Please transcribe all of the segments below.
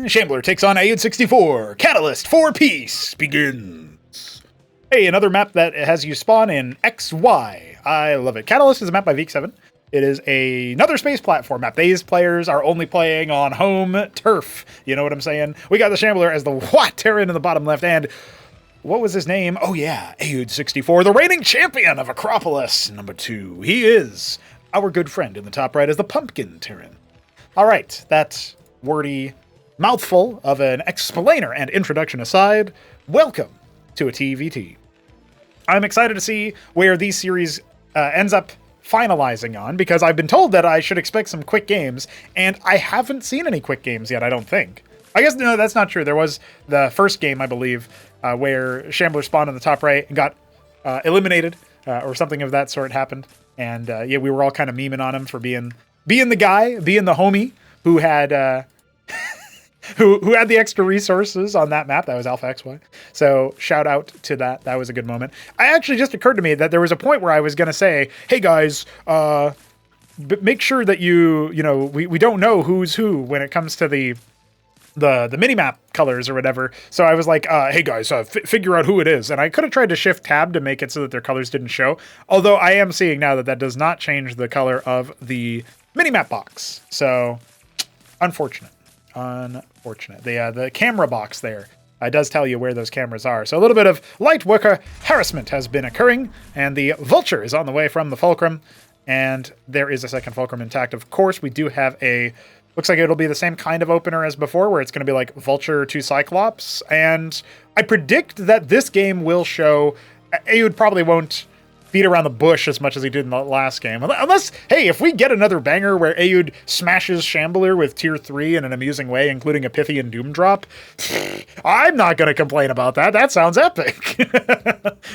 Shambler takes on Ayud 64. Catalyst for peace begins. Hey, another map that has you spawn in XY. I love it. Catalyst is a map by Veek7. It is another space platform map. These players are only playing on home turf. You know what I'm saying? We got the Shambler as the Terran in the bottom left, and what was his name? Oh yeah, Ayud 64, the reigning champion of Acropolis number 2. He is our good friend in the top right as the Pumpkin Terran. All right, that wordy mouthful of an explainer and introduction aside, welcome to a TVT. I'm excited to see where these series ends up finalizing on, because I've been told that I should expect some quick games, and I haven't seen any quick games yet, I don't think. I guess, no, that's not true. There was the first game, I believe, where Shambler spawned in the top right and got eliminated, or something of that sort happened. And yeah, we were all kind of memeing on him for being the guy, being the homie who had who had the extra resources on that map. That was Alpha XY. So shout out to that. That was a good moment. I actually just occurred to me that there was a point where I was going to say, hey guys, make sure that we don't know who's who when it comes to the minimap colors or whatever. So I was like, hey guys, figure out who it is. And I could have tried to shift tab to make it so that their colors didn't show. Although I am seeing now that does not change the color of the minimap box. So unfortunate. The camera box there does tell you where those cameras are. So a little bit of light worker harassment has been occurring, and the Vulture is on the way from the Fulcrum, and there is a second Fulcrum intact. Of course, we do have looks like it'll be the same kind of opener as before, where it's going to be like Vulture to Cyclops, and I predict that this game will show Ayud probably won't beat around the bush as much as he did in the last game. Unless, hey, if we get another banger where Ayud smashes Shambler with tier 3 in an amusing way, including a Pythian Doom drop, I'm not going to complain about that. That sounds epic.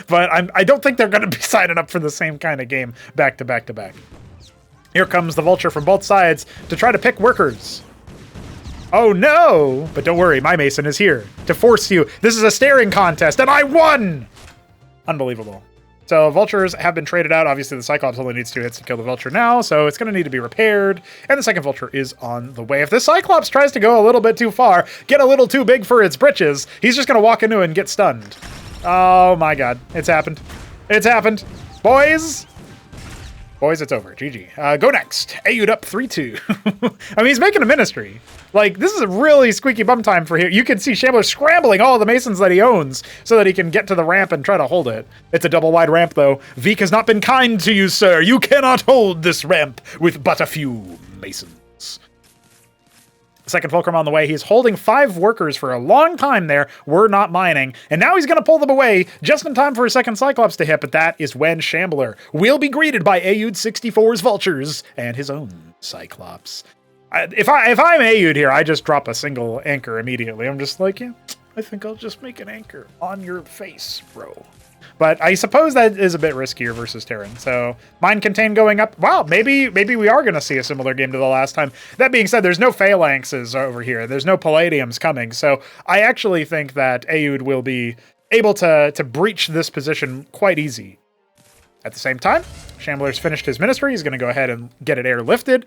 But I don't think they're going to be signing up for the same kind of game back to back to back. Here comes the Vulture from both sides to try to pick workers. Oh no! But don't worry, my Mason is here to force you. This is a staring contest, and I won! Unbelievable. So Vultures have been traded out. Obviously, the Cyclops only needs 2 hits to kill the Vulture now, so it's going to need to be repaired. And the second Vulture is on the way. If this Cyclops tries to go a little bit too far, get a little too big for its britches, he's just going to walk into it and get stunned. Oh my god. It's happened. It's happened. Boys, it's over. GG. Go next. Ayud up 3-2. I mean, he's making a ministry. Like, this is a really squeaky bum time for him. You can see Shambler scrambling all the Masons that he owns so that he can get to the ramp and try to hold it. It's a double wide ramp, though. Veek has not been kind to you, sir. You cannot hold this ramp with but a few Masons. Second Fulcrum on the way. He's holding 5 workers for a long time there. We're not mining. And now he's going to pull them away just in time for a second Cyclops to hit. But that is when Shambler will be greeted by Ayud 64's Vultures and his own Cyclops. If I'm Ayud here, I just drop a single anchor immediately. I'm just like, yeah, I think I'll just make an anchor on your face, bro. But I suppose that is a bit riskier versus Terran. So Mind Contain going up. Wow, maybe we are going to see a similar game to the last time. That being said, there's no Phalanxes over here. There's no Palladiums coming. So I actually think that Ayud will be able to breach this position quite easy. At the same time, Shambler's finished his ministry. He's going to go ahead and get it airlifted.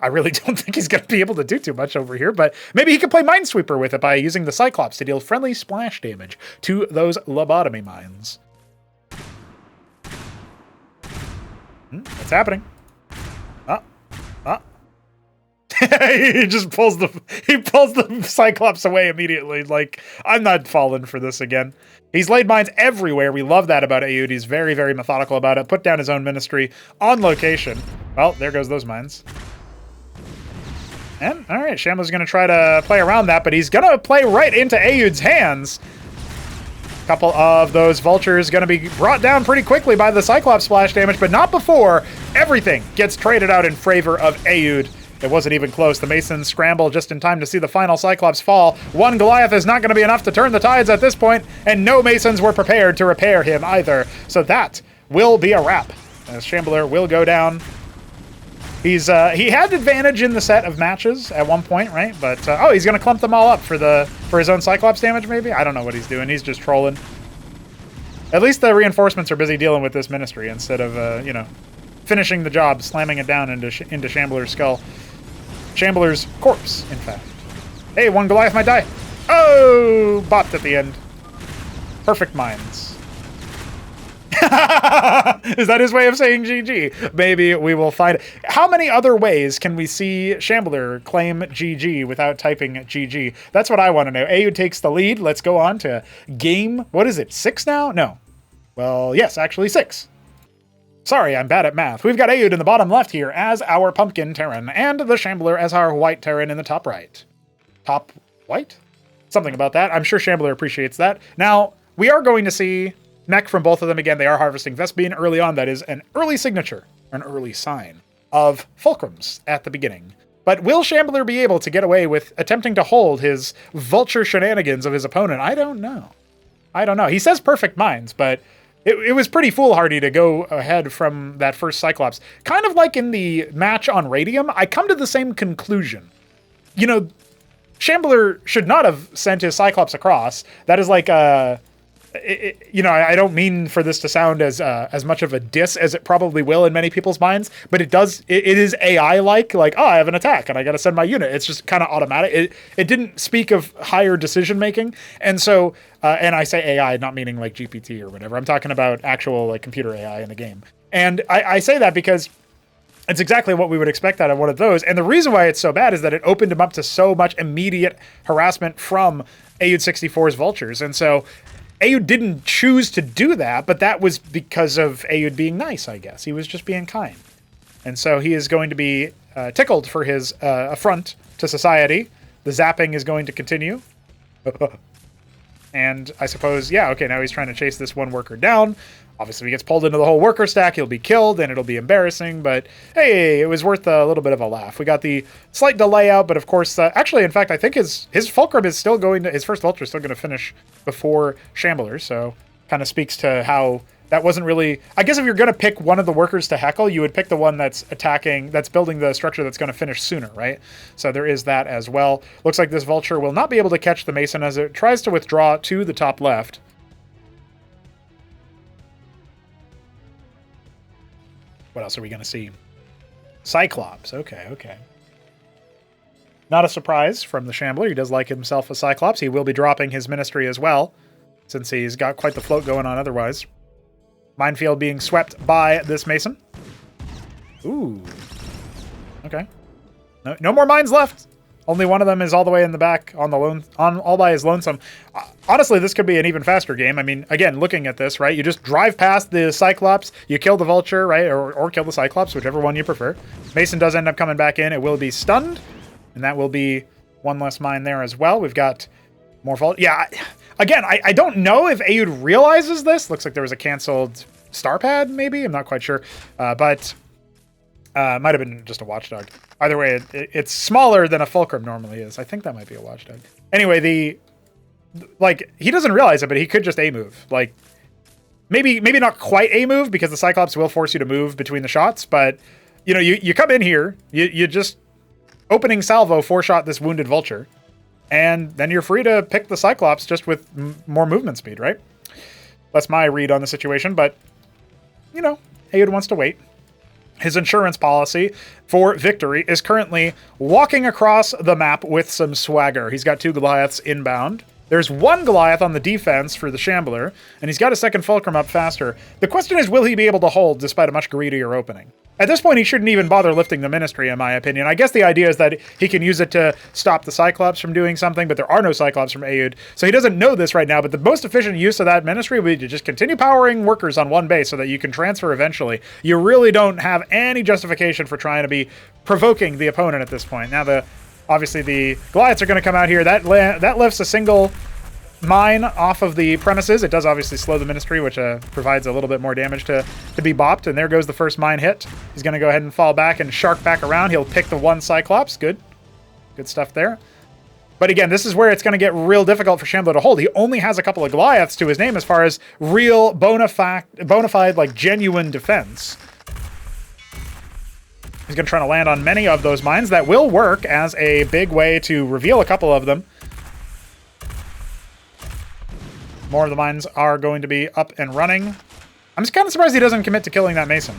I really don't think he's going to be able to do too much over here, but maybe he can play Minesweeper with it by using the Cyclops to deal friendly splash damage to those lobotomy mines. What's happening? He just pulls the Cyclops away immediately. Like, I'm not falling for this again. He's laid mines everywhere. We love that about Ayud. He's very, very methodical about it. Put down his own ministry on location. Well, there goes those mines. And, all right, Shambler's going to try to play around that, but he's going to play right into Ayud's hands. A couple of those Vultures going to be brought down pretty quickly by the Cyclops splash damage, but not before everything gets traded out in favor of Ayud. It wasn't even close. The Masons scramble just in time to see the final Cyclops fall. One Goliath is not going to be enough to turn the tides at this point, and no Masons were prepared to repair him either. So that will be a wrap, as Shambler will go down. He had advantage in the set of matches at one point, right? But he's going to clump them all up for his own Cyclops damage, maybe? I don't know what he's doing. He's just trolling. At least the reinforcements are busy dealing with this ministry instead of finishing the job, slamming it down into Shambler's skull. Shambler's corpse, in fact. Hey, one Goliath might die. Oh, bopped at the end. Perfect mines. Is that his way of saying GG? Maybe we will find it. How many other ways can we see Shambler claim GG without typing GG? That's what I want to know. Ayu takes the lead. Let's go on to game, what is it, 6 now? No. Well, yes, actually 6. Sorry, I'm bad at math. We've got Ayu in the bottom left here as our pumpkin Terran, and the Shambler as our white Terran in the top right. Top white? Something about that. I'm sure Shambler appreciates that. Now, we are going to see Mech from both of them. Again, they are harvesting Vespene early on. That is an early signature, an early sign of fulcrums at the beginning. But will Shambler be able to get away with attempting to hold his vulture shenanigans of his opponent? I don't know. I don't know. He says perfect mines, but it was pretty foolhardy to go ahead from that first Cyclops. Kind of like in the match on Radium, I come to the same conclusion. You know, Shambler should not have sent his Cyclops across. That is like you know, I don't mean for this to sound as much of a diss as it probably will in many people's minds, but it is AI-like, oh, I have an attack and I got to send my unit. It's just kind of automatic. It didn't speak of higher decision-making. And so, and I say AI, not meaning like GPT or whatever. I'm talking about actual like computer AI in the game. And I say that because it's exactly what we would expect out of one of those. And the reason why it's so bad is that it opened him up to so much immediate harassment from Ayud-64's vultures. And so Ayud didn't choose to do that, but that was because of Ayud being nice, I guess. He was just being kind. And so he is going to be tickled for his affront to society. The zapping is going to continue. And I suppose, yeah, okay, now he's trying to chase this one worker down. Obviously, if he gets pulled into the whole worker stack, he'll be killed, and it'll be embarrassing. But, hey, it was worth a little bit of a laugh. We got the slight delay out, but of course, actually, in fact, I think his fulcrum is still going to, his first vulture is still going to finish before Shambler, so kind of speaks to how that wasn't really, I guess if you're going to pick one of the workers to heckle, you would pick the one that's attacking, that's building the structure that's going to finish sooner, right? So there is that as well. Looks like this vulture will not be able to catch the Mason as it tries to withdraw to the top left. What else are we going to see? Cyclops. Okay. Not a surprise from the Shambler. He does like himself a Cyclops. He will be dropping his ministry as well, since he's got quite the float going on otherwise. Minefield being swept by this Mason. Ooh. Okay. No more mines left. Only one of them is all the way in the back on all by his lonesome. Honestly, this could be an even faster game. I mean, again, looking at this, right? You just drive past the Cyclops, you kill the Vulture, right? Or kill the Cyclops, whichever one you prefer. Mason does end up coming back in. It will be stunned, and that will be one less mine there as well. We've got more Vulture. Yeah, again, I don't know if Ayud realizes this. Looks like there was a canceled star pad, maybe? I'm not quite sure. But might have been just a watchdog. Either way, it's smaller than a fulcrum normally is. I think that might be a watchdog. Anyway, he doesn't realize it, but he could just A-move. Maybe not quite A-move, because the Cyclops will force you to move between the shots, but, you know, you come in here, you just opening salvo 4-shot this wounded Vulture, and then you're free to pick the Cyclops just with more movement speed, right? That's my read on the situation, but, you know, Ayud wants to wait. His insurance policy for victory is currently walking across the map with some swagger. He's got 2 Goliaths inbound. There's 1 Goliath on the defense for the Shambler, and he's got a second Fulcrum up faster. The question is, will he be able to hold despite a much greedier opening? At this point, he shouldn't even bother lifting the Ministry, in my opinion. I guess the idea is that he can use it to stop the Cyclops from doing something, but there are no Cyclops from Ayud, so he doesn't know this right now, but the most efficient use of that Ministry would be to just continue powering workers on one base so that you can transfer eventually. You really don't have any justification for trying to be provoking the opponent at this point. Now, obviously, the Goliaths are going to come out here. That lifts a single mine off of the premises. It does obviously slow the Ministry, which provides a little bit more damage to be bopped. And there goes the first mine hit. He's going to go ahead and fall back and shark back around. He'll pick the 1 Cyclops. Good stuff there. But again, this is where it's going to get real difficult for Shambler to hold. He only has a couple of Goliaths to his name as far as real bona fide, like genuine defense. He's going to try to land on many of those mines. That will work as a big way to reveal a couple of them. More of the mines are going to be up and running. I'm just kind of surprised he doesn't commit to killing that Mason.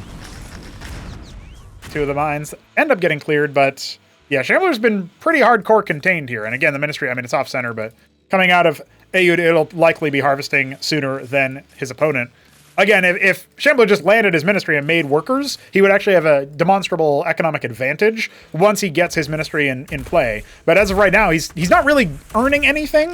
2 of the mines end up getting cleared, but Yeah, Shambler's been pretty hardcore contained here. And again, the Ministry, I mean, it's off-center, but coming out of Aoud, it'll likely be harvesting sooner than his opponent. Again, if Shambler just landed his Ministry and made workers, he would actually have a demonstrable economic advantage once he gets his Ministry in play. But as of right now, he's not really earning anything,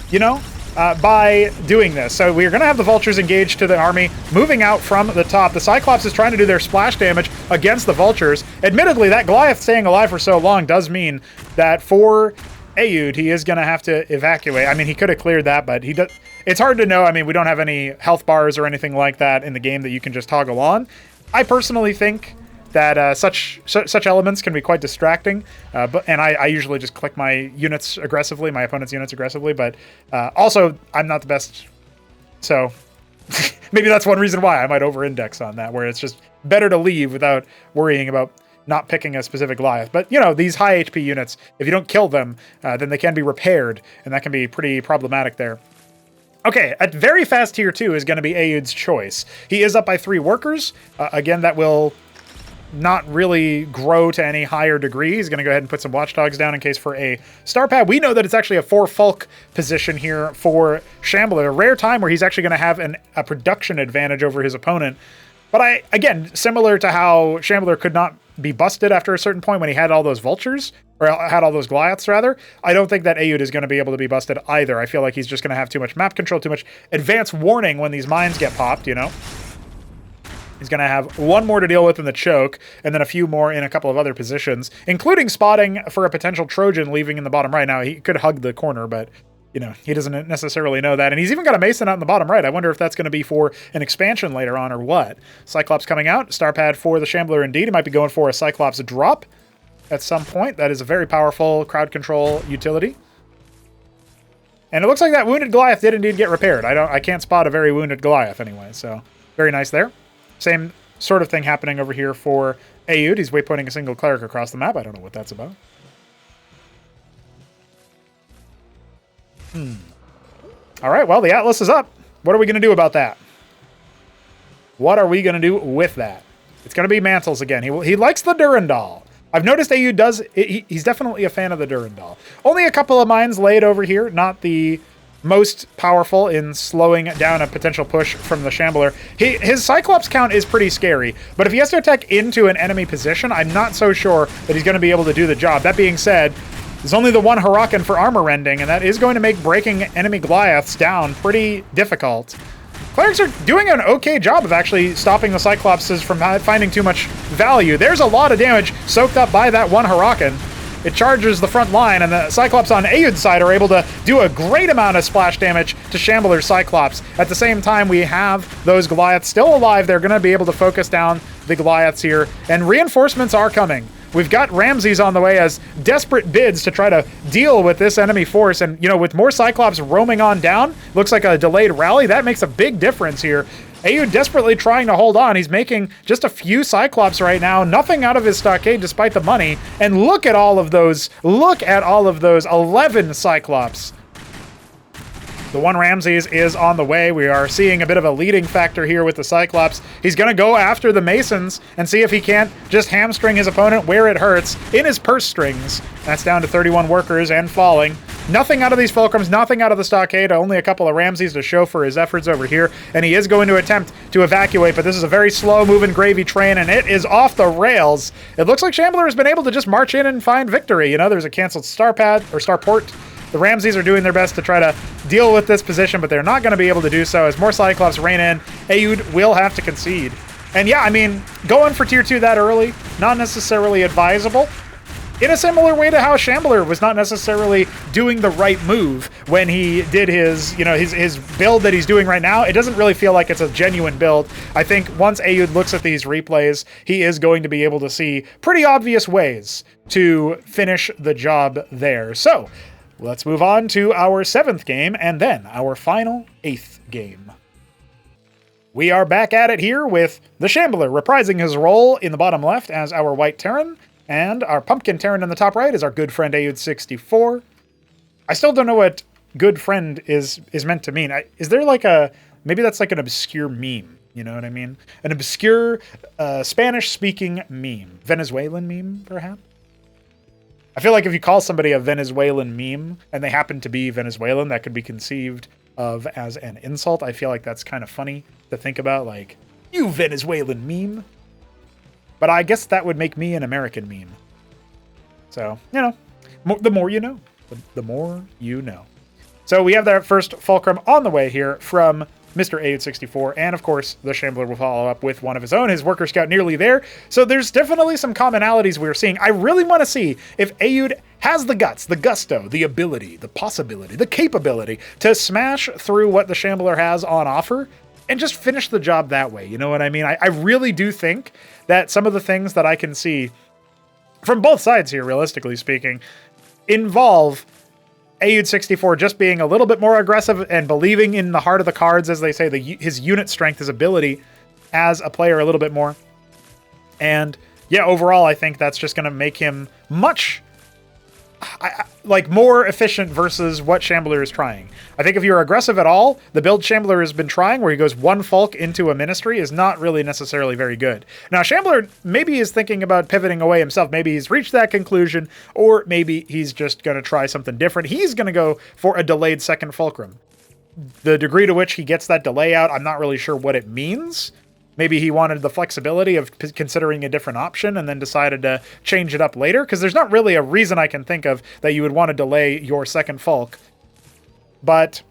you know, by doing this. So we're going to have the Vultures engaged to the army, moving out from the top. The Cyclops is trying to do their splash damage against the Vultures. Admittedly, that Goliath staying alive for so long does mean that for Aoud, he is going to have to evacuate. I mean, he could have cleared that, but he does. It's hard to know. I mean, we don't have any health bars or anything like that in the game that you can just toggle on. I personally think that such elements can be quite distracting, and I usually just click my units aggressively, my opponent's units aggressively, but also I'm not the best, so maybe that's one reason why I might over-index on that, where it's just better to leave without worrying about not picking a specific Goliath. But, you know, these high HP units, if you don't kill them, then they can be repaired, and that can be pretty problematic there. Okay, at very fast tier 2 is going to be Aoud's choice. He is up by 3 workers. Again, that will not really grow to any higher degree. He's going to go ahead and put some watchdogs down in case for a star pad. We know that it's actually a 4 Fulk position here for Shambler. A rare time where he's actually going to have a production advantage over his opponent. But again, similar to how Shambler could not be busted after a certain point when he had all those Vultures, or had all those Goliaths, rather, I don't think that Aoud is going to be able to be busted either. I feel like he's just going to have too much map control, too much advance warning when these mines get popped, you know? He's going to have 1 more to deal with in the choke, and then a few more in a couple of other positions, including spotting for a potential Trojan leaving in the bottom right. Now, he could hug the corner, but, you know, he doesn't necessarily know that. And he's even got a Mason out in the bottom right. I wonder if that's going to be for an expansion later on or what. Cyclops coming out. Star pad for the Shambler indeed. He might be going for a Cyclops drop at some point. That is a very powerful crowd control utility. And it looks like that wounded Goliath did indeed get repaired. I can't spot a very wounded Goliath anyway, so very nice there. Same sort of thing happening over here for Aoud. He's waypointing a single cleric across the map. I don't know what that's about. All right, well, the Atlas is up. What are we going to do about that? What are we going to do with that? It's going to be Mantles again. He likes the Durandal. I've noticed Aoud does. He's definitely a fan of the Durandal. Only a couple of mines laid over here. Not the most powerful in slowing down a potential push from the Shambler. His Cyclops count is pretty scary, but if he has to attack into an enemy position, I'm not so sure that he's going to be able to do the job. That being said, there's only the 1 Hurakan for armor rending, and that is going to make breaking enemy Goliaths down pretty difficult. Clerics are doing an okay job of actually stopping the Cyclopses from finding too much value. There's a lot of damage soaked up by that 1 Hurakan. It charges the front line, and the Cyclops on Aoud's side are able to do a great amount of splash damage to Shambler's Cyclops. At the same time, we have those Goliaths still alive. They're going to be able to focus down the Goliaths here, and reinforcements are coming. We've got Ramses on the way as desperate bids to try to deal with this enemy force. And, you know, with more Cyclops roaming on down, looks like a delayed rally. That makes a big difference here. Aoud desperately trying to hold on. He's making just a few Cyclops right now. Nothing out of his stockade despite the money. And look at all of those. Look at all of those 11 Cyclops. The 1 Ramses is on the way. We are seeing a bit of a leading factor here with the Cyclops. He's going to go after the Masons and see if he can't just hamstring his opponent where it hurts in his purse strings. That's down to 31 workers and falling. Nothing out of these Fulcrums, nothing out of the stockade, only a couple of Ramses to show for his efforts over here. And he is going to attempt to evacuate, but this is a very slow-moving gravy train, and it is off the rails. It looks like Shambler has been able to just march in and find victory. You know, there's a canceled star pad, or starport. The Ramses are doing their best to try to deal with this position, but they're not going to be able to do so. As more Cyclops rain in, Aoud will have to concede. And yeah, I mean, going for tier 2 that early, not necessarily advisable. In a similar way to how Shambler was not necessarily doing the right move when he did his, you know, his build that he's doing right now. It doesn't really feel like it's a genuine build. I think once Aoud looks at these replays, he is going to be able to see pretty obvious ways to finish the job there. So let's move on to our 7th game and then our final 8th game. We are back at it here with the Shambler reprising his role in the bottom left as our White Terran, and our Pumpkin Terran in the top right is our good friend Aoud64. I still don't know what good friend is meant to mean. Is there like maybe that's like an obscure meme, you know what I mean? An obscure Spanish-speaking meme. Venezuelan meme, perhaps? I feel like if you call somebody a Venezuelan meme, and they happen to be Venezuelan, that could be conceived of as an insult. I feel like that's kind of funny to think about, like, you Venezuelan meme. But I guess that would make me an American meme. So, you know, the more you know. The more you know. So we have that first Fulcrum on the way here from Mr. AUD64, and of course, the Shambler will follow up with one of his own, his Worker Scout nearly there. So there's definitely some commonalities we're seeing. I really want to see if AUD has the guts, the gusto, the ability, the possibility, the capability to smash through what the Shambler has on offer and just finish the job that way. You know what I mean? I really do think that some of the things that I can see from both sides here, realistically speaking, involve AUD64 just being a little bit more aggressive and believing in the heart of the cards, as they say, his unit strength, his ability as a player a little bit more. And yeah, overall, I think that's just going to make him much more efficient versus what Shambler is trying. I think if you're aggressive at all, the build Shambler has been trying, where he goes one Fulk into a Ministry, is not really necessarily very good. Now, Shambler maybe is thinking about pivoting away himself. Maybe he's reached that conclusion, or maybe he's just going to try something different. He's going to go for a delayed second Fulcrum. The degree to which he gets that delay out, I'm not really sure what it means. Maybe he wanted the flexibility of considering a different option and then decided to change it up later, because there's not really a reason I can think of that you would want to delay your second Fulk. But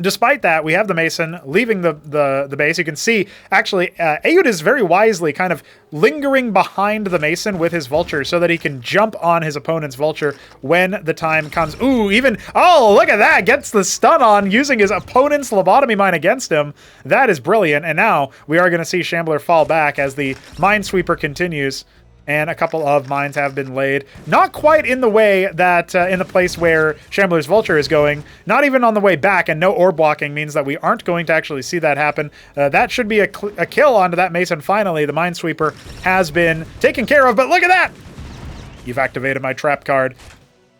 despite that, we have the Mason leaving the base. You can see, actually, AUD is very wisely kind of lingering behind the Mason with his Vulture so that he can jump on his opponent's Vulture when the time comes. Ooh, oh, look at that! Gets the stun on using his opponent's Lobotomy Mine against him. That is brilliant. And now we are going to see Shambler fall back as the Minesweeper continues. And a couple of mines have been laid. Not quite in the way that, in the place where Shambler's Vulture is going. Not even on the way back, and no orb blocking means that we aren't going to actually see that happen. That should be a kill onto that Mason finally. The Minesweeper has been taken care of, but look at that! You've activated my trap card.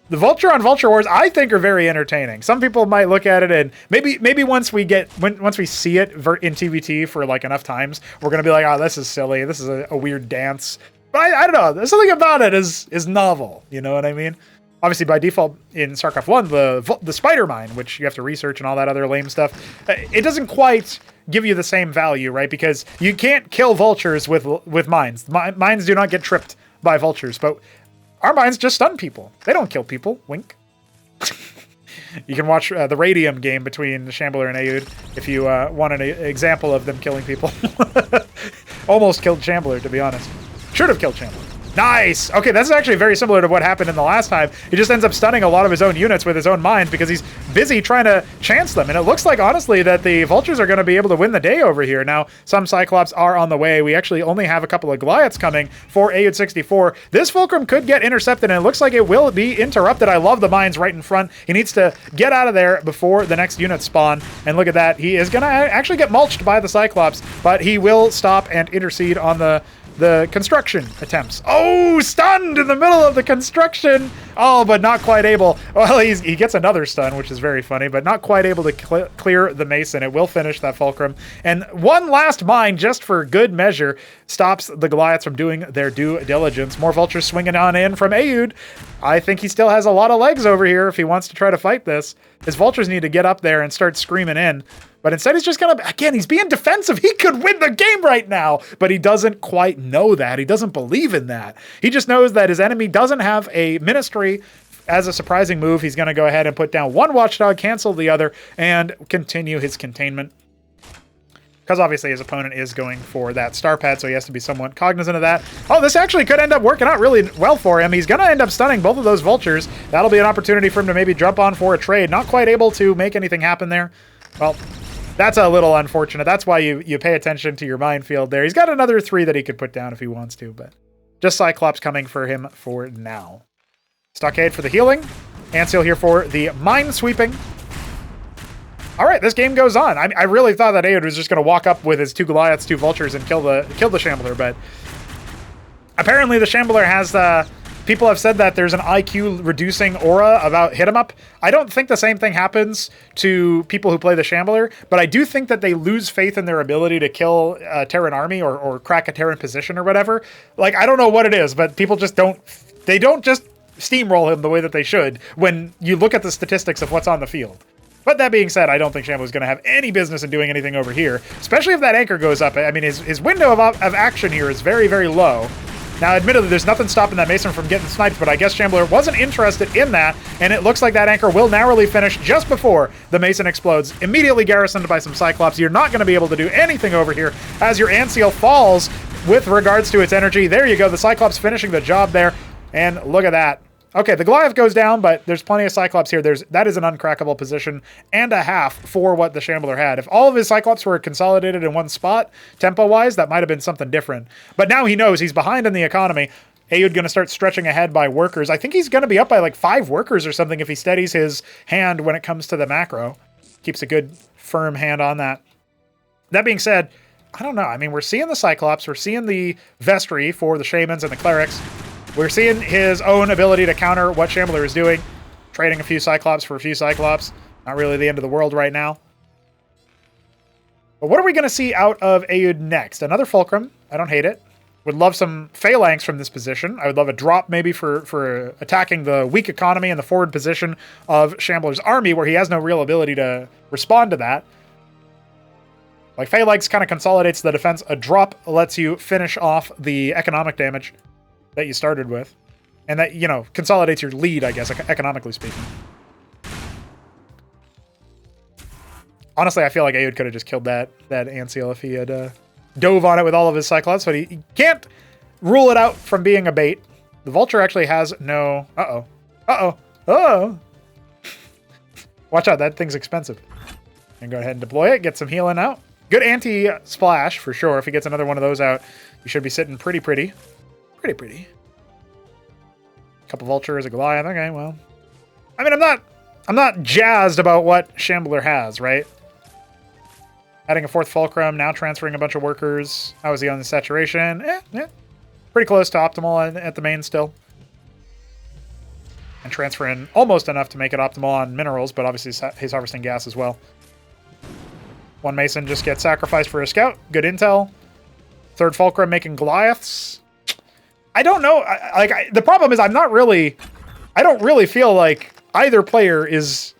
The Vulture on Vulture Wars, I think, are very entertaining. Some people might look at it and maybe once we see it in TVT for like enough times, we're going to be like, oh, this is silly. This is a weird dance. But I don't know. There's something about it is novel. You know what I mean? Obviously, by default in StarCraft 1, the Spider Mine, which you have to research and all that other lame stuff, it doesn't quite give you the same value, right? Because you can't kill vultures with mines. Mines do not get tripped by vultures, but our mines just stun people. They don't kill people. Wink. You can watch the Radium game between Shambler and AUD if you want an example of them killing people. Almost killed Shambler, to be honest. Should have killed Shambler. Nice! Okay, that's actually very similar to what happened in the last time. He just ends up stunning a lot of his own units with his own mines because he's busy trying to chance them. And it looks like, honestly, that the Vultures are going to be able to win the day over here. Now, some Cyclops are on the way. We actually only have a couple of Goliaths coming for AUD64. This Fulcrum could get intercepted, and it looks like it will be interrupted. I love the mines right in front. He needs to get out of there before the next units spawn. And look at that. He is going to actually get mulched by the Cyclops, but he will stop and intercede on the construction attempts. Oh, stunned in the middle of the construction. Oh, but not quite able. Well, he gets another stun, which is very funny, but not quite able to clear the Mason. It will finish that Fulcrum. And one last mine, just for good measure, stops the Goliaths from doing their due diligence. More Vultures swinging on in from AUD. I think he still has a lot of legs over here if he wants to try to fight this. His Vultures need to get up there and start screaming in. But instead, he's just going to, again, he's being defensive. He could win the game right now, but he doesn't quite know that. He doesn't believe in that. He just knows that his enemy doesn't have a Ministry. As a surprising move, he's going to go ahead and put down one Watchdog, cancel the other, and continue his containment. Because obviously his opponent is going for that Star Pad, so he has to be somewhat cognizant of that. Oh, this actually could end up working out really well for him. He's going to end up stunning both of those Vultures. That'll be an opportunity for him to maybe jump on for a trade. Not quite able to make anything happen there. Well, that's a little unfortunate. That's why you pay attention to your minefield there. He's got another 3 that he could put down if he wants to, but just Cyclops coming for him for now. Stockade for the healing. Anseal here for the mine sweeping. All right, this game goes on. I really thought that AUD was just going to walk up with his 2 Goliaths, 2 Vultures, and kill the Shambler, but apparently the Shambler has... people have said that there's an IQ reducing aura about hit 'em up. I don't think the same thing happens to people who play the Shambler, but I do think that they lose faith in their ability to kill a Terran army or crack a Terran position or whatever. Like, I don't know what it is, but people just don't... They don't just steamroll him the way that they should when you look at the statistics of what's on the field. But that being said, I don't think Shambler's going to have any business in doing anything over here, especially if that anchor goes up. I mean, his window of action here is very, very low. Now, admittedly, there's nothing stopping that Mason from getting sniped, but I guess Shambler wasn't interested in that, and it looks like that anchor will narrowly finish just before the Mason explodes, immediately garrisoned by some Cyclops. You're not going to be able to do anything over here as your Anseal falls with regards to its energy. There you go, the Cyclops finishing the job there, and look at that. Okay, the Goliath goes down, but there's plenty of Cyclops here. That is an uncrackable position and a half for what the Shambler had. If all of his Cyclops were consolidated in one spot, tempo-wise, that might have been something different. But now he knows he's behind in the economy. Aoud going to start stretching ahead by workers. I think he's going to be up by like 5 workers or something if he steadies his hand when it comes to the macro. Keeps a good, firm hand on that. That being said, I don't know. I mean, we're seeing the Cyclops. We're seeing the Vestry for the Shamans and the Clerics. We're seeing his own ability to counter what Shambler is doing. Trading a few Cyclops for a few Cyclops. Not really the end of the world right now. But what are we going to see out of Aoud next? Another Fulcrum. I don't hate it. Would love some phalanx from this position. I would love a drop maybe for attacking the weak economy and the forward position of Shambler's army where he has no real ability to respond to that. Like phalanx kind of consolidates the defense. A drop lets you finish off the economic damage that you started with, and that, you know, consolidates your lead, I guess, economically speaking. Honestly, I feel like Aoud could have just killed that Anseal if he had dove on it with all of his Cyclops, but he can't rule it out from being a bait. The Vulture actually has no... Uh-oh. Uh-oh. Uh-oh. Watch out, that thing's expensive. And go ahead and deploy it, get some healing out. Good anti-splash, for sure. If he gets another one of those out, you should be sitting pretty. Pretty. Couple Vultures, a Goliath. Okay, well. I mean, I'm not jazzed about what Shambler has, right? Adding a 4th Fulcrum, now transferring a bunch of workers. How is he on the saturation? Pretty close to optimal at the main still. And transferring almost enough to make it optimal on minerals, but obviously he's harvesting gas as well. One Mason just gets sacrificed for a scout. Good intel. 3rd Fulcrum making Goliaths. I don't know. The problem is I don't really feel like either player is,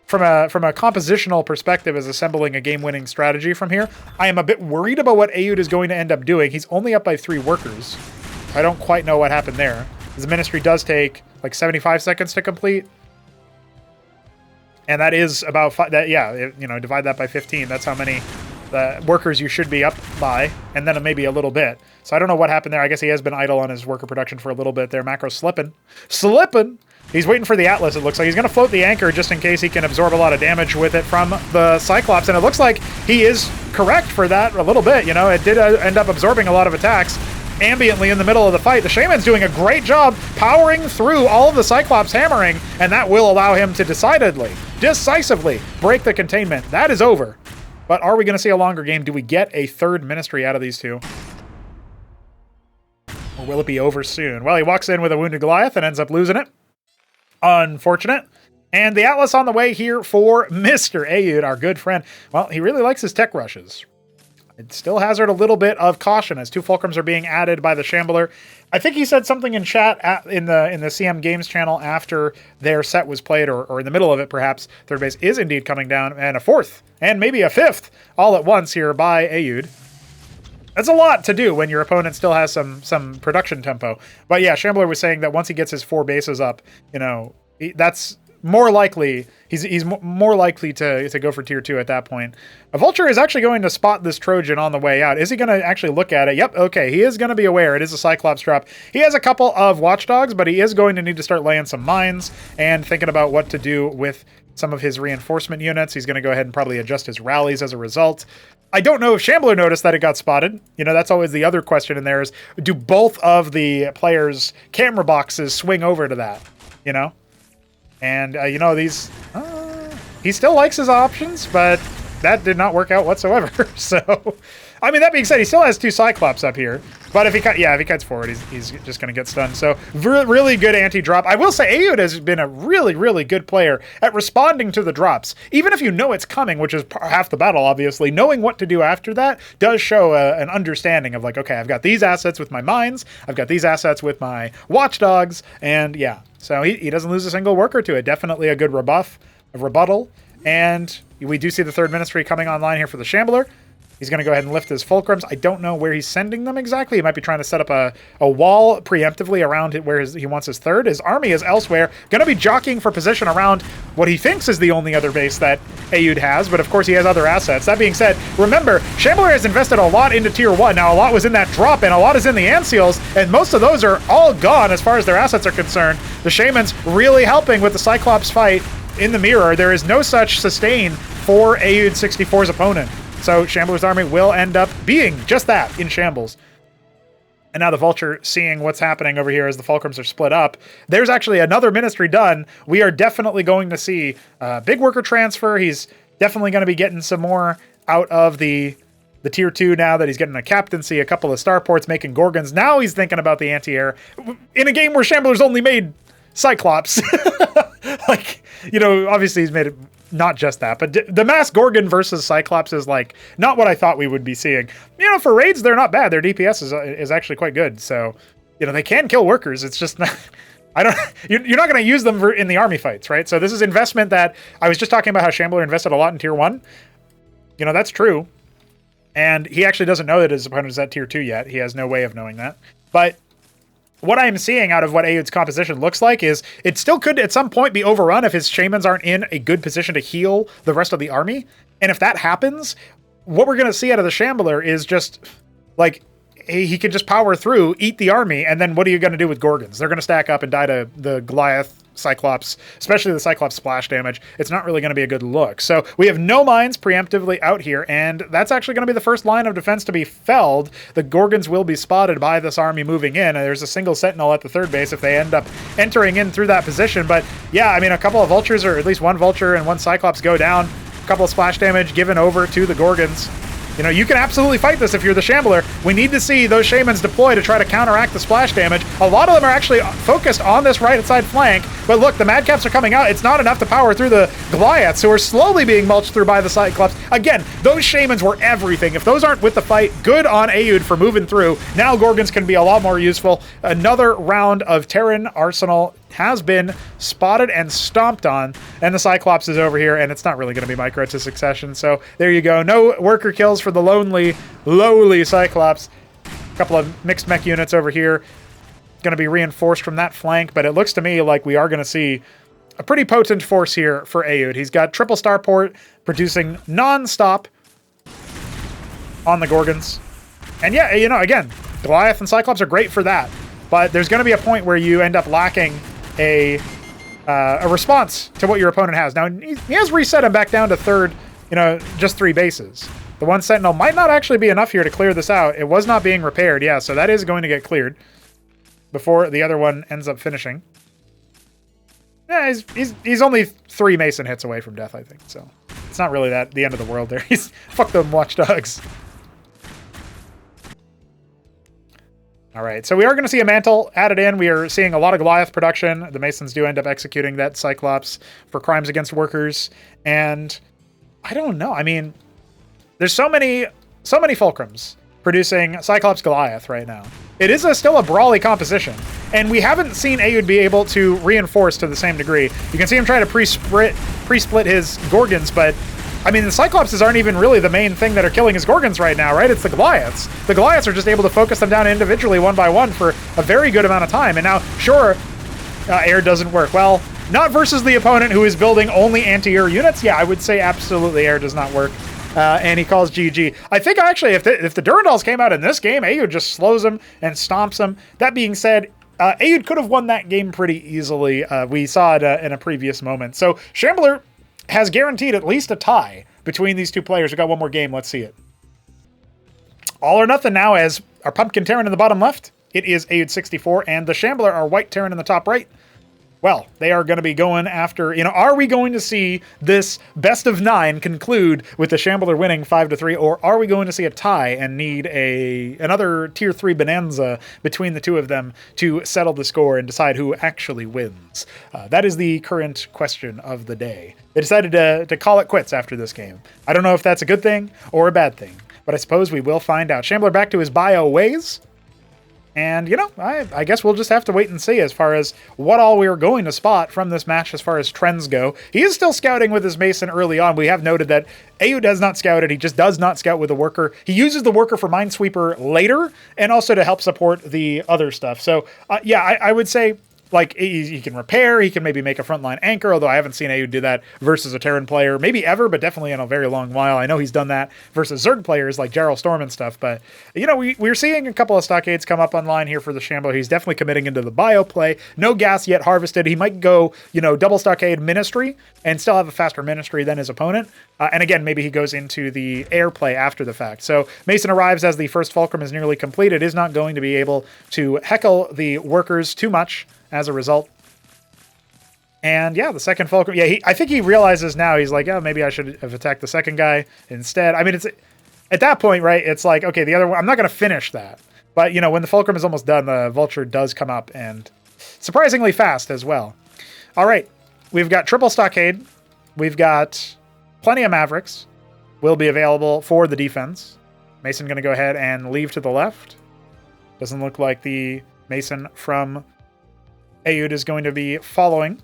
from a compositional perspective, is assembling a game-winning strategy from here. I am a bit worried about what Aoud is going to end up doing. He's only up by 3 workers. I don't quite know what happened there. His ministry does take like 75 seconds to complete. And that is about divide that by 15. That's how many workers you should be up by, and then maybe a little bit. So I don't know what happened there. I guess he has been idle on his worker production for a little bit there. Macro slipping. He's waiting for the Atlas, it looks like. He's going to float the anchor just in case he can absorb a lot of damage with it from the Cyclops, and it looks like he is correct for that a little bit. You know, it did end up absorbing a lot of attacks ambiently in the middle of the fight. The Shaman's doing a great job powering through all of the Cyclops hammering, and that will allow him to decisively break the containment. That is over. But are we going to see a longer game? Do we get a 3rd ministry out of these two? Or will it be over soon? Well, he walks in with a wounded Goliath and ends up losing it. Unfortunate. And the Atlas on the way here for Mr. Aoud, our good friend. Well, he really likes his tech rushes. It still hazard a little bit of caution as 2 Fulcrums are being added by the Shambler. I think he said something in chat in the CM Games channel after their set was played, or in the middle of it perhaps. 3rd base is indeed coming down, and a 4th, and maybe a 5th, all at once here by Aoud. That's a lot to do when your opponent still has some production tempo. But yeah, Shambler was saying that once he gets his 4 bases up, you know, that's more likely, he's more likely to go for tier 2 at that point. A Vulture is actually going to spot this Trojan on the way out. Is he going to actually look at it? Yep, okay, he is going to be aware. It is a Cyclops drop. He has a couple of Watchdogs, but he is going to need to start laying some mines and thinking about what to do with some of his reinforcement units. He's going to go ahead and probably adjust his rallies as a result. I don't know if Shambler noticed that it got spotted. You know, that's always the other question in there is, do both of the players' camera boxes swing over to that, you know? And, you know, he still likes his options, but that did not work out whatsoever. So, I mean, that being said, he still has 2 Cyclops up here. But if he kites forward, he's just going to get stunned. So really good anti-drop. I will say Ayud has been a really good player at responding to the drops. Even if you know it's coming, which is half the battle, obviously, knowing what to do after that does show an understanding of like, okay, I've got these assets with my mines, I've got these assets with my watchdogs, and yeah. So he doesn't lose a single worker to it. Definitely a good rebuttal. And we do see the third ministry coming online here for the Shambler. He's going to go ahead and lift his fulcrums. I don't know where he's sending them exactly. He might be trying to set up a wall preemptively around it where he wants his third. His army is elsewhere. Going to be jockeying for position around what he thinks is the only other base that Ayud has, but of course he has other assets. That being said, remember, Shambler has invested a lot into Tier 1. Now, a lot was in that drop, and a lot is in the Ancials, and most of those are all gone as far as their assets are concerned. The Shaman's really helping with the Cyclops fight in the mirror. There is no such sustain for Ayud 64's opponent. So Shambler's army will end up being just that, in shambles. And now the Vulture seeing what's happening over here as the Fulcrums are split up. There's actually another ministry done. We are definitely going to see a big worker transfer. He's definitely going to be getting some more out of the Tier 2 now that he's getting a captaincy, a couple of starports, making Gorgons. Now he's thinking about the anti-air. In a game where Shambler's only made Cyclops. Like, you know, obviously he's made it not just that, but the mass Gorgon versus Cyclops is like not what I thought we would be seeing. You know, for raids, they're not bad. Their DPS is actually quite good. So, you know, they can kill workers. It's just not, you're not going to use them in the army fights, right? So this is investment that I was just talking about how Shambler invested a lot in Tier 1. You know, that's true. And he actually doesn't know that his opponent is at Tier 2 yet. He has no way of knowing that. But what I'm seeing out of what Ayud's composition looks like is it still could at some point be overrun if his shamans aren't in a good position to heal the rest of the army. And if that happens, what we're going to see out of the Shambler is just like he can just power through, eat the army, and then what are you going to do with Gorgons? They're going to stack up and die to the Goliath, Cyclops, especially the Cyclops splash damage. It's not really going to be a good look. So we have no mines preemptively out here, and that's actually going to be the first line of defense to be felled. The Gorgons will be spotted by this army moving in, and there's a single sentinel at the third base if they end up entering in through that position. But yeah, I mean, a couple of vultures, or at least one vulture and one Cyclops go down, a couple of splash damage given over to the Gorgons. You know, you can absolutely fight this if you're the Shambler. We need to see those Shamans deploy to try to counteract the splash damage. A lot of them are actually focused on this right side flank, but look, the Madcaps are coming out. It's not enough to power through the Goliaths, who are slowly being mulched through by the Cyclops. Again, those Shamans were everything. If those aren't with the fight, good on Ayud for moving through. Now Gorgons can be a lot more useful. Another round of Terran Arsenal has been spotted and stomped on, and the Cyclops is over here, and it's not really going to be micro to succession. So there you go. No worker kills for the lowly Cyclops. A couple of mixed mech units over here going to be reinforced from that flank, but it looks to me like we are going to see a pretty potent force here for Ayud. He's got triple starport producing non-stop on the Gorgons. And yeah, you know, again, Goliath and Cyclops are great for that, but there's going to be a point where you end up lacking a response to what your opponent has. Now, he has reset him back down to third, you know, just 3 bases. The one Sentinel might not actually be enough here to clear this out. It was not being repaired. Yeah, so that is going to get cleared before the other one ends up finishing. Yeah, he's only 3 Mason hits away from death, I think. So it's not really the end of the world there. Fuck them watchdogs. All right, so we are going to see a mantle added in. We are seeing a lot of Goliath production. The Masons do end up executing that Cyclops for crimes against workers. And I don't know. I mean, there's so many Fulcrums producing Cyclops Goliath right now. It is still a brawly composition. And we haven't seen Ayud be able to reinforce to the same degree. You can see him try to pre-split his Gorgons, but I mean, the Cyclopses aren't even really the main thing that are killing his Gorgons right now, right? It's the Goliaths. The Goliaths are just able to focus them down individually one by one for a very good amount of time. And now, sure, air doesn't work. Well, not versus the opponent who is building only anti-air units. Yeah, I would say absolutely air does not work. And he calls GG. I think actually if the Durandals came out in this game, Ayud just slows them and stomps them. That being said, Ayud could have won that game pretty easily. We saw it in a previous moment. So Shambler has guaranteed at least a tie between these two players. We got one more game. Let's see it. All or nothing now as our Pumpkin Terran in the bottom left. It is Ayud 64, and the Shambler, our White Terran in the top right. Well, they are going to be going after, are we going to see this best of 9 conclude with the Shambler winning 5-3, or are we going to see a tie and need another tier 3 bonanza between the two of them to settle the score and decide who actually wins? That is the current question of the day. They decided to call it quits after this game. I don't know if that's a good thing or a bad thing, but I suppose we will find out. Shambler back to his bio ways. And, I guess we'll just have to wait and see as far as what all we are going to spot from this match as far as trends go. He is still scouting with his Mason early on. We have noted that Aoud has not scouted. He just does not scout with the Worker. He uses the Worker for Minesweeper later and also to help support the other stuff. So, I would say, like, he can repair, he can maybe make a frontline anchor, although I haven't seen Aoud do that versus a Terran player, maybe ever, but definitely in a very long while. I know he's done that versus Zerg players like Gerald Storm and stuff, but, we're seeing a couple of stockades come up online here for the Shambler. He's definitely committing into the bio play. No gas yet harvested. He might go, double stockade Ministry and still have a faster Ministry than his opponent. And again, maybe he goes into the air play after the fact. So Mason arrives as the first Fulcrum is nearly completed, is not going to be able to heckle the Workers too much as a result. And the second Fulcrum, I think he realizes now, he's like, maybe I should have attacked the second guy instead. I mean, it's at that point, right? It's like, okay, the other one, I'm not going to finish that. But, when the Fulcrum is almost done, the Vulture does come up, and surprisingly fast as well. All right, we've got triple stockade. We've got plenty of Mavericks will be available for the defense. Mason going to go ahead and leave to the left. Doesn't look like the Mason from Aoud is going to be following.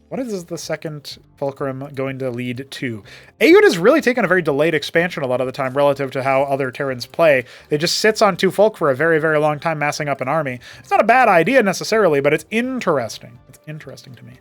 What is the second Fulcrum going to lead to? Aoud has really taken a very delayed expansion a lot of the time relative to how other Terrans play. It just sits on 2 Fulc for a very, very long time, massing up an army. It's not a bad idea necessarily, but it's interesting. It's interesting to me.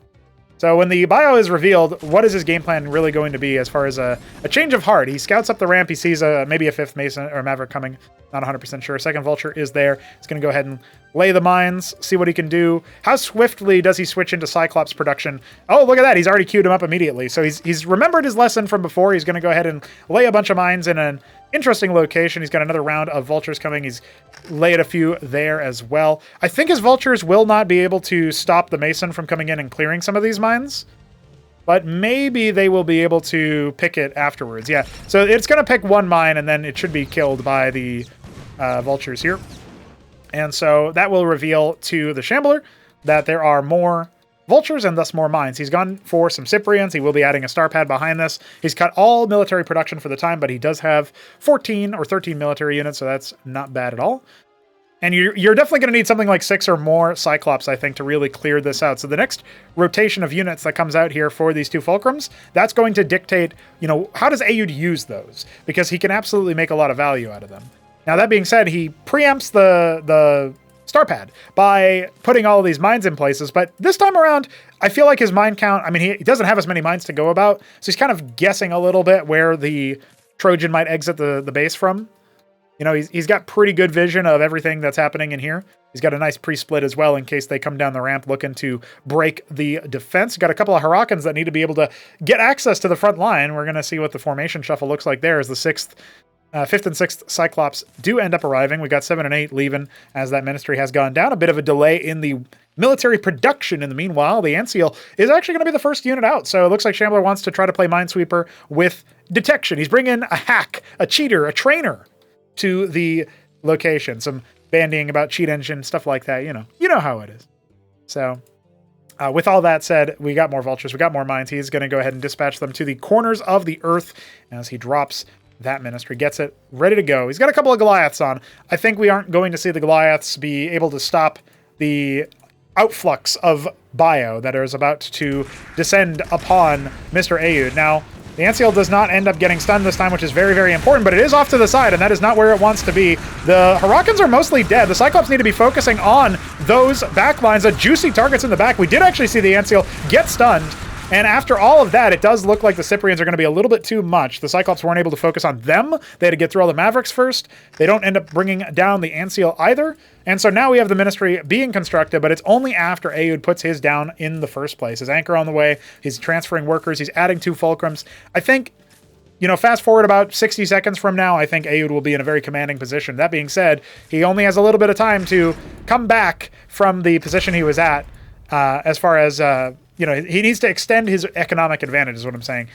So when the bio is revealed, what is his game plan really going to be as far as a change of heart? He scouts up the ramp. He sees maybe a 5th Mason or Maverick coming. Not 100% sure. Second Vulture is there. He's going to go ahead and lay the mines, see what he can do. How swiftly does he switch into Cyclops production? Oh, look at that. He's already queued him up immediately. So he's remembered his lesson from before. He's going to go ahead and lay a bunch of mines in an interesting location. He's got another round of Vultures coming. He's laid a few there as well. I think his Vultures will not be able to stop the Mason from coming in and clearing some of these mines, but maybe they will be able to pick it afterwards. Yeah, so it's going to pick one mine, and then it should be killed by the Vultures here. And so that will reveal to the Shambler that there are more Vultures and thus more mines. He's gone for some Cyprians. He will be adding a star pad behind this. He's cut all military production for the time, but he does have 14 or 13 military units, so that's not bad at all. And you're definitely going to need something like 6 or more Cyclops, I think, to really clear this out. So the next rotation of units that comes out here for these 2 Fulcrums, that's going to dictate, how does Aoud use those? Because he can absolutely make a lot of value out of them. Now, that being said, he preempts the star pad by putting all of these mines in places, but this time around, I feel like his mine count, I mean, he doesn't have as many mines to go about, so he's kind of guessing a little bit where the Trojan might exit the base from. He's got pretty good vision of everything that's happening in here. He's got a nice pre-split as well in case they come down the ramp looking to break the defense. Got a couple of Hurricanes that need to be able to get access to the front line. We're going to see what the formation shuffle looks like there as the 5th and 6th Cyclops do end up arriving. We got 7 and 8 leaving as that Ministry has gone down. A bit of a delay in the military production. In the meanwhile, the Anciel is actually going to be the first unit out. So it looks like Shambler wants to try to play Minesweeper with detection. He's bringing a hack, a cheater, a trainer to the location. Some bandying about cheat engine, stuff like that. You know how it is. So with all that said, we got more Vultures. We got more mines. He's going to go ahead and dispatch them to the corners of the earth as he drops that Ministry, gets it ready to go. He's got a couple of Goliaths on. I think we aren't going to see the Goliaths be able to stop the outflux of bio that is about to descend upon Mr. Aoud. Now, the Anciel does not end up getting stunned this time, which is very, very important, but it is off to the side, and that is not where it wants to be. The Hurricanes are mostly dead. The Cyclops need to be focusing on those backlines, the juicy targets in the back. We did actually see the Anciel get stunned, and after all of that, it does look like the Cyprians are going to be a little bit too much. The Cyclops weren't able to focus on them. They had to get through all the Mavericks first. They don't end up bringing down the Anciel either. And so now we have the Ministry being constructed, but it's only after Aoud puts his down in the first place. His anchor on the way. He's transferring workers. He's adding 2 Fulcrums. I think, fast forward about 60 seconds from now, I think Aoud will be in a very commanding position. That being said, he only has a little bit of time to come back from the position he was at as far as, he needs to extend his economic advantage is what I'm saying.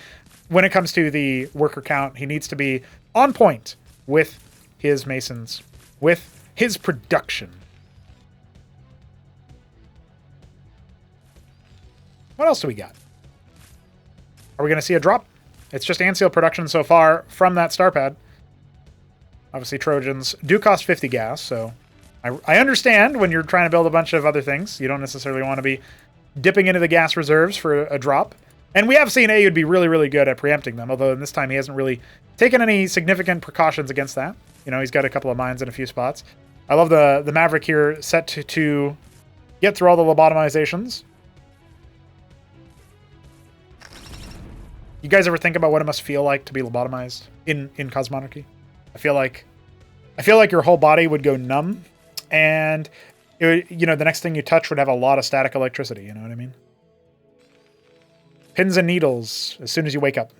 When it comes to the worker count, he needs to be on point with his masons, with his production. What else do we got? Are we going to see a drop? It's just Anseal production so far from that star pad. Obviously, Trojans do cost 50 gas, so I understand when you're trying to build a bunch of other things. You don't necessarily want to be dipping into the gas reserves for a drop. And we have seen Aoud be really, really good at preempting them, although in this time he hasn't really taken any significant precautions against that. He's got a couple of mines in a few spots. I love the Maverick here set to get through all the lobotomizations. You guys ever think about what it must feel like to be lobotomized in Cosmonarchy? I feel like your whole body would go numb, and it would, the next thing you touch would have a lot of static electricity. You know what I mean? Pins and needles as soon as you wake up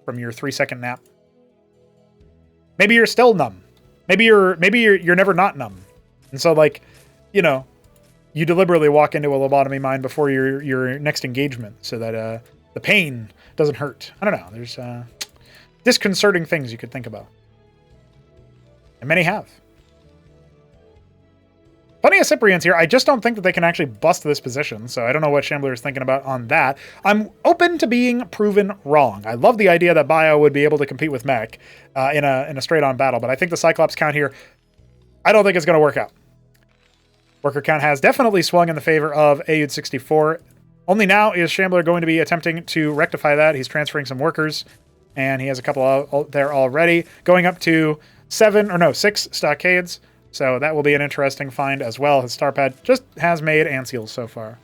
from your 3-second nap. Maybe you're still numb. Maybe you're never not numb, and so you deliberately walk into a lobotomy mine before your next engagement so that the pain doesn't hurt. I don't know. There's disconcerting things you could think about. And many have. Plenty of Cyprians here. I just don't think that they can actually bust this position, so I don't know what Shambler is thinking about on that. I'm open to being proven wrong. I love the idea that Bio would be able to compete with Mech in a straight-on battle, but I think the Cyclops count here, I don't think it's going to work out. Worker count has definitely swung in the favor of Aoud 64. Only now is Shambler going to be attempting to rectify that. He's transferring some workers, and he has a couple there already, going up to 6 stockades. So that will be an interesting find as well. His Starpad just has made Anseals so far.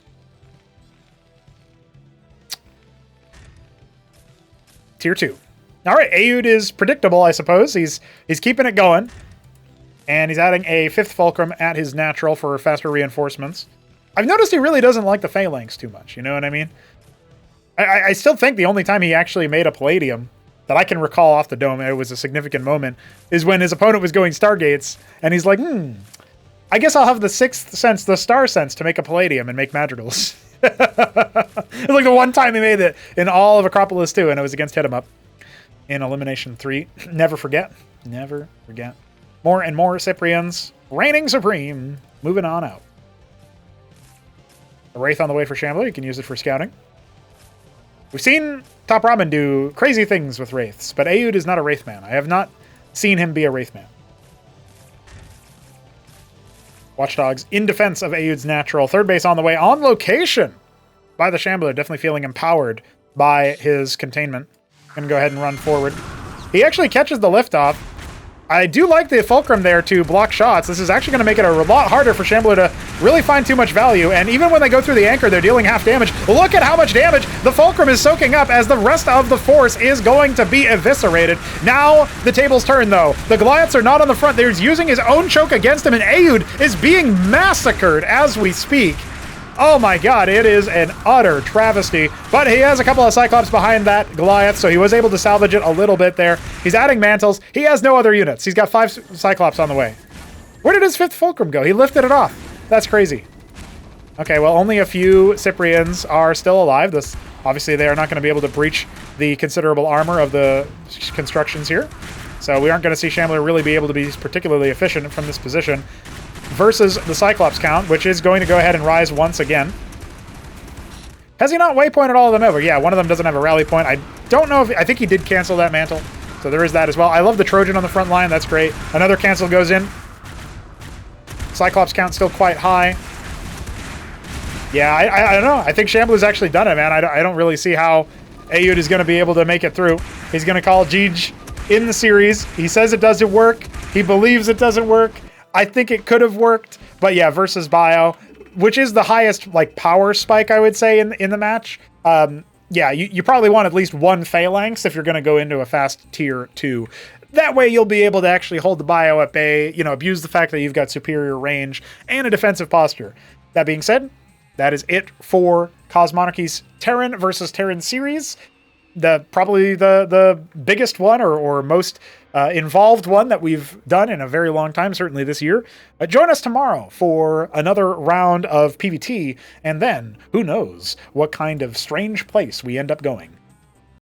Tier 2. All right, Aoud is predictable, I suppose. He's keeping it going. And he's adding a 5th Fulcrum at his natural for faster reinforcements. I've noticed he really doesn't like the Phalanx too much, you know what I mean? I still think the only time he actually made a Palladium that I can recall off the dome, it was a significant moment, is when his opponent was going Stargates, and he's like, I guess I'll have the 6th sense, the star sense, to make a Palladium and make Madrigals. It's like the one time he made it in all of Acropolis 2, and it was against Hit 'em Up in Elimination 3. Never forget. Never forget. More and more Cyprians reigning supreme. Moving on out. A Wraith on the way for Shambler. You can use it for scouting. We've seen Top Ramen do crazy things with Wraiths, but Aoud is not a Wraith man. I have not seen him be a Wraith man. Watchdogs in defense of Aoud's natural. 3rd base on the way, on location by the Shambler. Definitely feeling empowered by his containment. Gonna go ahead and run forward. He actually catches the liftoff. I do like the Fulcrum there to block shots. This is actually going to make it a lot harder for Shambler to really find too much value. And even when they go through the anchor, they're dealing half damage. Look at how much damage the Fulcrum is soaking up as the rest of the force is going to be eviscerated. Now the tables turn, though. The Goliaths are not on the front. They're using his own choke against him, and Aoud is being massacred as we speak. Oh my god, it is an utter travesty. But he has a couple of Cyclops behind that Goliath, so he was able to salvage it a little bit there. He's adding mantles. He has no other units. He's got 5 Cyclops on the way. Where did his 5th Fulcrum go? He lifted it off. That's crazy. Okay, well, only a few Cyprians are still alive. Obviously, they are not going to be able to breach the considerable armor of the constructions here. So we aren't going to see Shambler really be able to be particularly efficient from this position. Versus the Cyclops count, which is going to go ahead and rise once again. Has he not waypointed all of them over? Yeah, one of them doesn't have a rally point. I don't know if... I think he did cancel that mantle. So there is that as well. I love the Trojan on the front line. That's great. Another cancel goes in. Cyclops count still quite high. Yeah, I don't know. I think Shambler's actually done it, man. I don't really see how Aoud is going to be able to make it through. He's going to call Gij in the series. He says it doesn't work. He believes it doesn't work. I think it could have worked, but yeah, versus Bio, which is the highest power spike, I would say, in the match. Yeah, you probably want at least 1 Phalanx if you're going to go into a fast tier 2. That way you'll be able to actually hold the Bio at bay, abuse the fact that you've got superior range and a defensive posture. That being said, that is it for Cosmonarchy's Terran versus Terran series. probably the biggest one or most involved one that we've done in a very long time, certainly this year. Join us tomorrow for another round of PvT, and then who knows what kind of strange place we end up going.